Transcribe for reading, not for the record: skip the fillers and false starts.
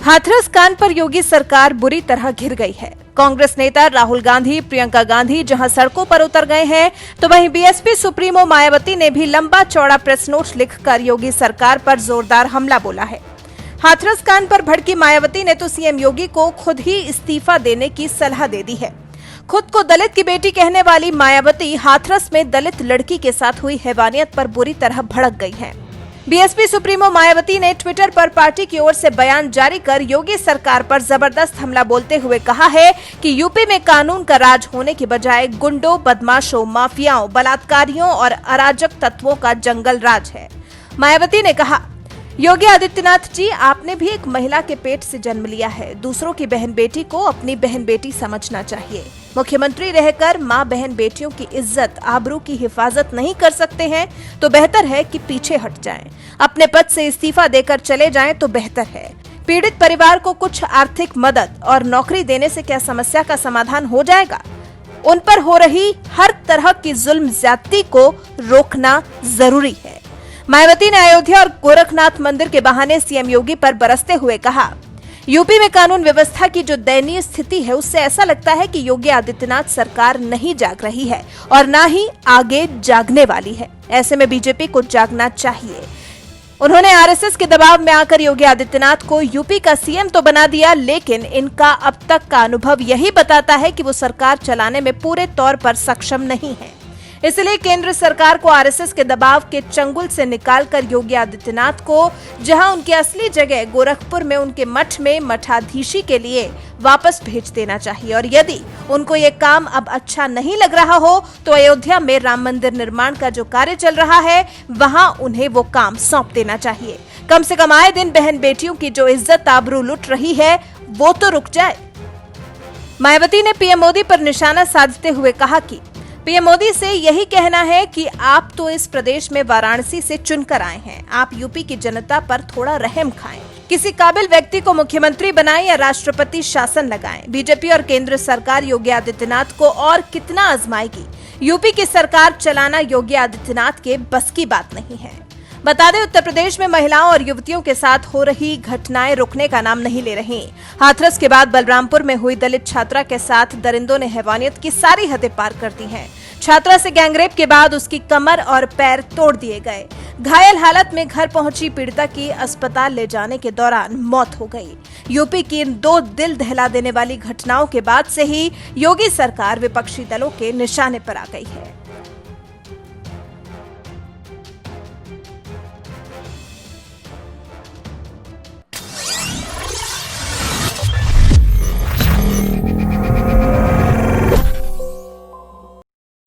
हाथरस कांड पर योगी सरकार बुरी तरह घिर गई है। कांग्रेस नेता राहुल गांधी, प्रियंका गांधी जहां सड़कों पर उतर गए हैं, तो वहीं बीएसपी सुप्रीमो मायावती ने भी लंबा चौड़ा प्रेस नोट लिखकर योगी सरकार पर जोरदार हमला बोला है। हाथरस कांड पर भड़की मायावती ने तो सीएम योगी को खुद ही इस्तीफा देने की सलाह दे दी है। खुद को दलित की बेटी कहने वाली मायावती हाथरस में दलित लड़की के साथ हुई हैवानियत पर बुरी तरह भड़क गई हैं। बीएसपी सुप्रीमो मायावती ने ट्विटर पर पार्टी की ओर से बयान जारी कर योगी सरकार पर जबरदस्त हमला बोलते हुए कहा है कि यूपी में कानून का राज होने के बजाय गुंडों, बदमाशों, माफियाओं, बलात्कारियों और अराजक तत्वों का जंगल राज है। मायावती ने कहा, योगी आदित्यनाथ जी, आपने भी एक महिला के पेट से जन्म लिया है। दूसरों की बहन बेटी को अपनी बहन बेटी समझना चाहिए। मुख्यमंत्री रहकर माँ बहन बेटियों की इज्जत, आबरू की हिफाजत नहीं कर सकते हैं तो बेहतर है कि पीछे हट जाएं। अपने पद से इस्तीफा देकर चले जाएं तो बेहतर है। पीड़ित परिवार को कुछ आर्थिक मदद और नौकरी देने से क्या समस्या का समाधान हो जाएगा? उन पर हो रही हर तरह की जुल्म ज्यादती को रोकना जरूरी है। मायावती ने अयोध्या और गोरखनाथ मंदिर के बहाने सीएम योगी पर बरसते हुए कहा, यूपी में कानून व्यवस्था की जो दयनीय स्थिति है, उससे ऐसा लगता है कि योगी आदित्यनाथ सरकार नहीं जाग रही है और ना ही आगे जागने वाली है। ऐसे में बीजेपी को जागना चाहिए। उन्होंने आरएसएस के दबाव में आकर योगी आदित्यनाथ को यूपी का सीएम तो बना दिया, लेकिन इनका अब तक का अनुभव यही बताता है कि वो सरकार चलाने में पूरे तौर पर सक्षम नहीं है। इसलिए केंद्र सरकार को आरएसएस के दबाव के चंगुल से निकालकर योगी आदित्यनाथ को, जहां उनकी असली जगह गोरखपुर में उनके मठ में मठाधीशी के लिए, वापस भेज देना चाहिए। और यदि उनको ये काम अब अच्छा नहीं लग रहा हो तो अयोध्या में राम मंदिर निर्माण का जो कार्य चल रहा है, वहां उन्हें वो काम सौंप देना चाहिए। कम से कम आए दिन बहन बेटियों की जो इज्जत आबरू लुट रही है, वो तो रुक जाए। मायावती ने पीएम मोदी पर निशाना साधते हुए कहा कि पीएम मोदी से यही कहना है कि आप तो इस प्रदेश में वाराणसी से चुनकर आए हैं। आप यूपी की जनता पर थोड़ा रहम खाएं। किसी काबिल व्यक्ति को मुख्यमंत्री बनाएं या राष्ट्रपति शासन लगाएं। बीजेपी और केंद्र सरकार योगी आदित्यनाथ को और कितना आजमाएगी? यूपी की सरकार चलाना योगी आदित्यनाथ के बस की बात नहीं है। बता दें, उत्तर प्रदेश में महिलाओं और युवतियों के साथ हो रही घटनाएं रुकने का नाम नहीं ले रही। हाथरस के बाद बलरामपुर में हुई दलित छात्रा के साथ दरिंदों ने हैवानियत की सारी हदें पार कर दी हैं। छात्रा से गैंगरेप के बाद उसकी कमर और पैर तोड़ दिए गए। घायल हालत में घर पहुंची पीड़िता की अस्पताल ले जाने के दौरान मौत हो गई। यूपी की इन दो दिल दहला देने वाली घटनाओं के बाद से ही योगी सरकार विपक्षी दलों के निशाने पर आ गई है।